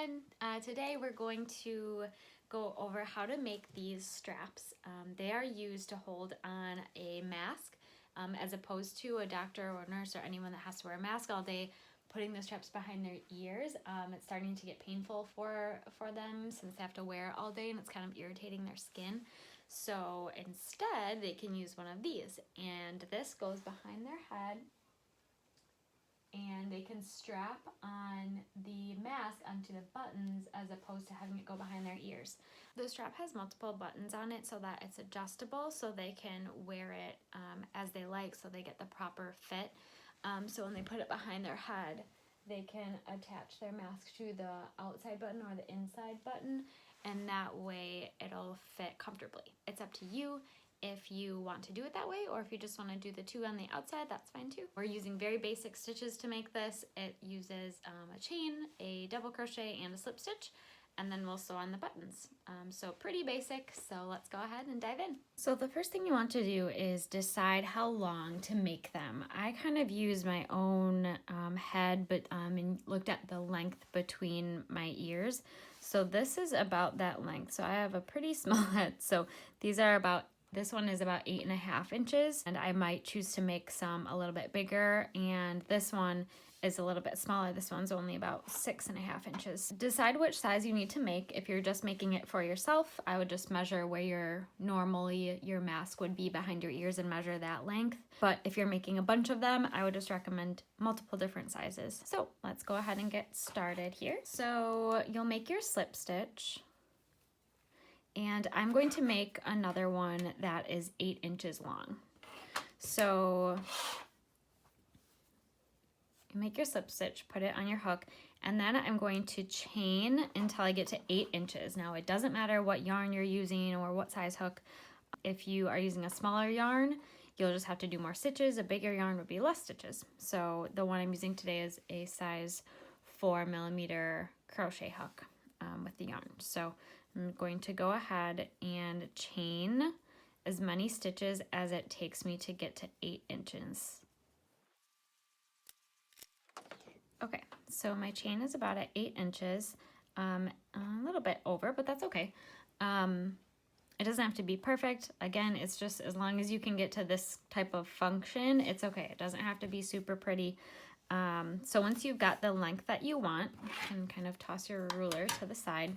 everyone. Today we're going to go over how to make these straps. They are used to hold on a mask as opposed to a doctor or nurse or anyone that has to wear a mask all day putting the straps behind their ears. It's starting to get painful for them since they have to wear it all day and it's kind of irritating their skin. So instead they can use one of these, and this goes behind their head and they can strap on the mask onto the buttons as opposed to having it go behind their ears. The strap has multiple buttons on it so that it's adjustable so they can wear it as they like, so they get the proper fit. So when they put it behind their head, they can attach their mask to the outside button or the inside button, and that way it'll fit comfortably. It's up to you if you want to do it that way, or if you just want to do the two on the outside, that's fine too. We're using very basic stitches to make this. It uses a chain, a double crochet, and a slip stitch, and then we'll sew on the buttons. So pretty basic, so let's go ahead and dive in. So the first thing you want to do is decide how long to make them. I kind of used my own head, but and looked at the length between my ears. So this is about that length. So I have a pretty small head, so these are about, this one is about 8.5 inches, and I might choose to make some a little bit bigger, and this one is a little bit smaller. This one's only about 6.5 inches. Decide which size you need to make. If you're just making it for yourself, I would just measure where your mask would be behind your ears and measure that length. But if you're making a bunch of them, I would just recommend multiple different sizes. So let's go ahead and get started here. So you'll make your slip stitch. And I'm going to make another one that is 8 inches long. So you make your slip stitch, put it on your hook, and then I'm going to chain until I get to 8 inches. Now it doesn't matter what yarn you're using or what size hook. If you are using a smaller yarn, you'll just have to do more stitches. A bigger yarn would be less stitches. So the one I'm using today is a size 4mm crochet hook with the yarn. So I'm going to go ahead and chain as many stitches as it takes me to get to 8 inches. Okay, so my chain is about at 8 inches, a little bit over, but that's okay. It doesn't have to be perfect. Again, it's just as long as you can get to this type of function, it's okay. It doesn't have to be super pretty. So once you've got the length that you want, you can kind of toss your ruler to the side.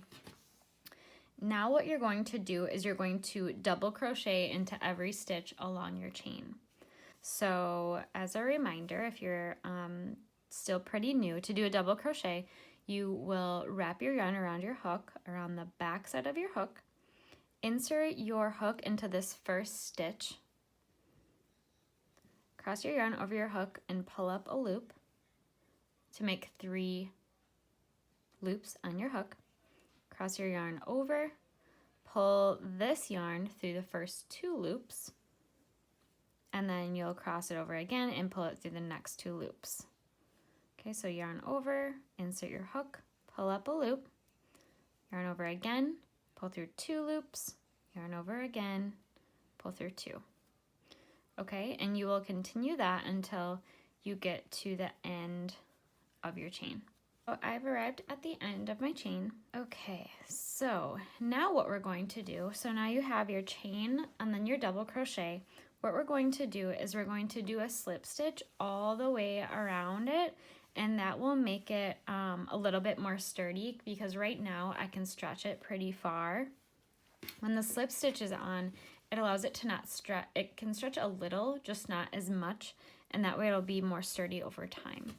Now what you're going to do is you're going to double crochet into every stitch along your chain. So as a reminder, if you're still pretty new, to do a double crochet, you will wrap your yarn around your hook, around the back side of your hook, insert your hook into this first stitch, cross your yarn over your hook and pull up a loop to make 3 loops on your hook. Cross your yarn over, pull this yarn through the first 2 loops, and then you'll cross it over again and pull it through the next 2 loops. Okay, so yarn over, insert your hook, pull up a loop, yarn over again, pull through 2 loops, yarn over again, pull through 2. Okay, and you will continue that until you get to the end of your chain. I've arrived at the end of my chain. Okay, so now what we're going to do, so now you have your chain and then your double crochet. What we're going to do is we're going to do a slip stitch all the way around it, and that will make it a little bit more sturdy, because right now I can stretch it pretty far. When the slip stitch is on, it allows it to not stretch. It can stretch a little, just not as much, and that way it'll be more sturdy over time.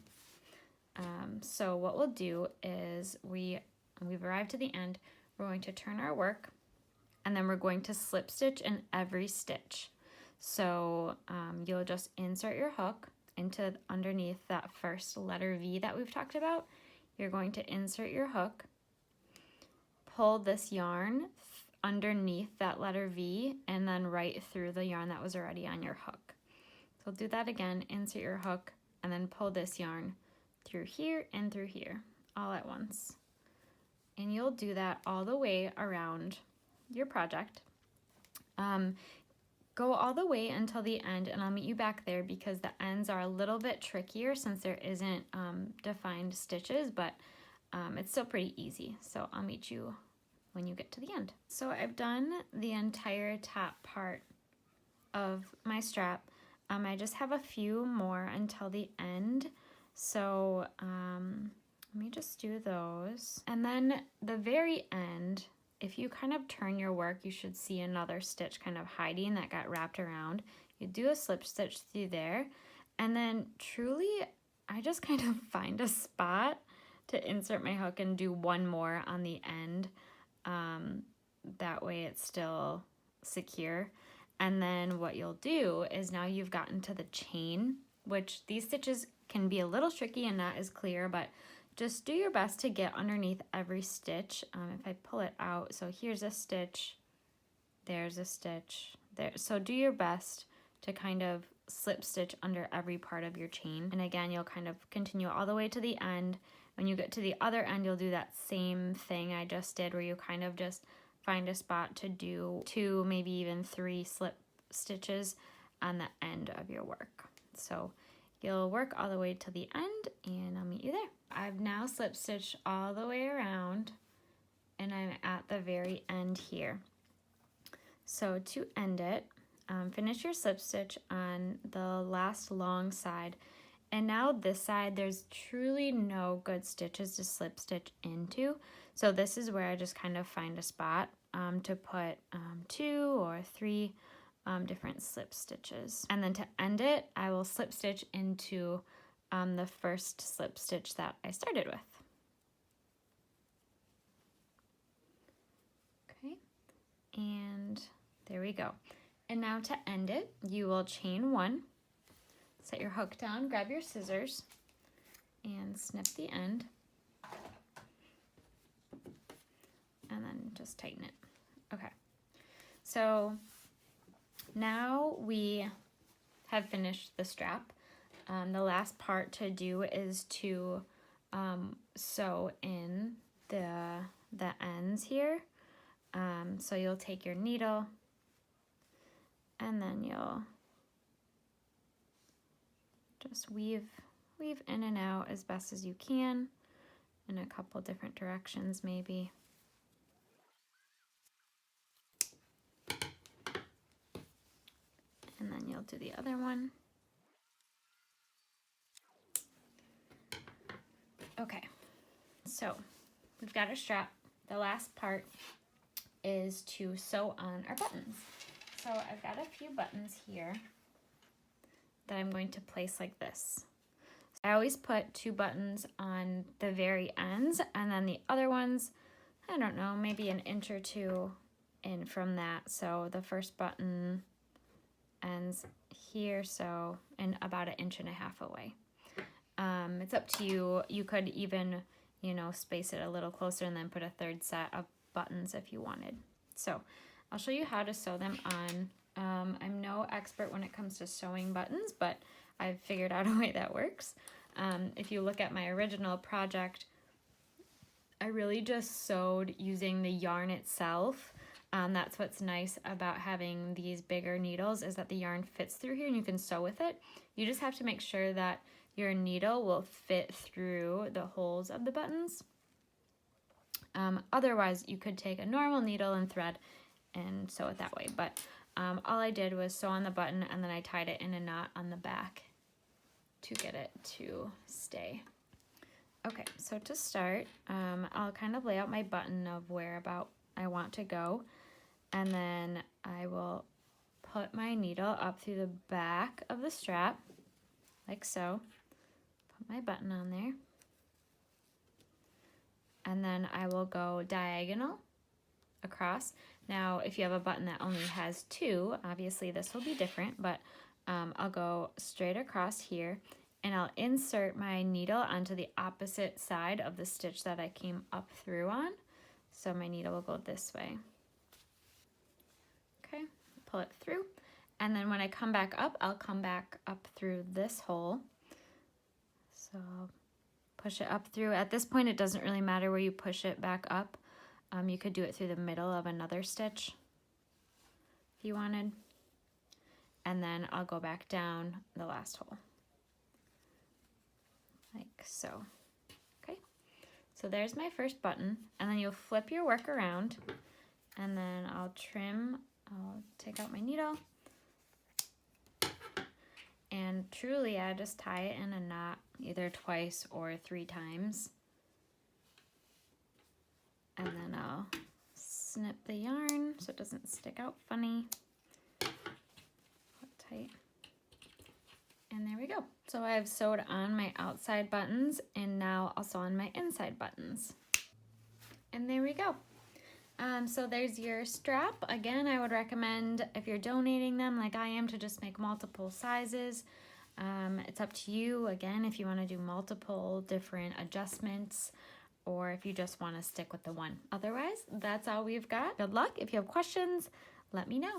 So what we'll do is we've arrived to the end. We're going to turn our work, and then we're going to slip stitch in every stitch. So you'll just insert your hook into underneath that first letter V that we've talked about. You're going to insert your hook, pull this yarn underneath that letter V, and then right through the yarn that was already on your hook. So do that again, insert your hook, and then pull this yarn through here and through here all at once. And you'll do that all the way around your project. Go all the way until the end, and I'll meet you back there because the ends are a little bit trickier since there isn't defined stitches, but it's still pretty easy. So I'll meet you when you get to the end. So I've done the entire top part of my strap. I just have a few more until the end. So let me just do those. And then the very end, if you kind of turn your work, you should see another stitch kind of hiding that got wrapped around. You do a slip stitch through there. And then truly, I just kind of find a spot to insert my hook and do one more on the end. That way it's still secure. And then what you'll do is now you've gotten to the chain, which these stitches can be a little tricky and not as clear, but just do your best to get underneath every stitch. If I pull it out, so here's a stitch, there's a stitch, there. So do your best to kind of slip stitch under every part of your chain. And again, you'll kind of continue all the way to the end. When you get to the other end, you'll do that same thing I just did, where you kind of just find a spot to do 2, maybe even 3 slip stitches on the end of your work. So you'll work all the way to the end and I'll meet you there. I've now slip stitched all the way around and I'm at the very end here. So to end it, finish your slip stitch on the last long side. And now this side, there's truly no good stitches to slip stitch into. So this is where I just kind of find a spot to put 2 or 3 different slip stitches. And then to end it, I will slip stitch into the first slip stitch that I started with. Okay, and there we go. And now to end it, you will chain 1, set your hook down, grab your scissors, and snip the end. And then just tighten it. Okay, so now we have finished the strap. The last part to do is to sew in the ends here. So you'll take your needle and then you'll just weave in and out as best as you can in a couple different directions maybe. And then you'll do the other one. Okay, so we've got our strap. The last part is to sew on our buttons. So I've got a few buttons here that I'm going to place like this. I always put 2 buttons on the very ends and then the other ones, I don't know, maybe an inch or 2 in from that. So the first button ends here, so in about 1.5 inches away. It's up to you. You could even, you know, space it a little closer and then put a 3rd set of buttons if you wanted. So I'll show you how to sew them on. I'm no expert when it comes to sewing buttons, but I've figured out a way that works. If you look at my original project, I really just sewed using the yarn itself. That's what's nice about having these bigger needles, is that the yarn fits through here and you can sew with it. You just have to make sure that your needle will fit through the holes of the buttons. Otherwise, you could take a normal needle and thread and sew it that way. But all I did was sew on the button and then I tied it in a knot on the back to get it to stay. Okay, so to start, I'll kind of lay out my button of where about I want to go, and then I will put my needle up through the back of the strap, like so. Put my button on there, and then I will go diagonal across. Now, if you have a button that only has 2, obviously this will be different, but I'll go straight across here, and I'll insert my needle onto the opposite side of the stitch that I came up through on. So my needle will go this way. Okay, pull it through. And then when I come back up, I'll come back up through this hole. So I'll push it up through. At this point, it doesn't really matter where you push it back up. You could do it through the middle of another stitch if you wanted. And then I'll go back down the last hole, like so. Okay, So there's my first button, and then you'll flip your work around, and then I'll take out my needle, and truly I just tie it in a knot either twice or 3 times. And then I'll snip the yarn so it doesn't stick out funny. Pull it tight. And there we go. So I've sewed on my outside buttons, and now I'll sew on my inside buttons. And there we go. So there's your strap. Again, I would recommend, if you're donating them like I am, to just make multiple sizes. It's up to you, again, if you want to do multiple different adjustments, or if you just want to stick with the one. Otherwise, that's all we've got. Good luck. If you have questions, let me know.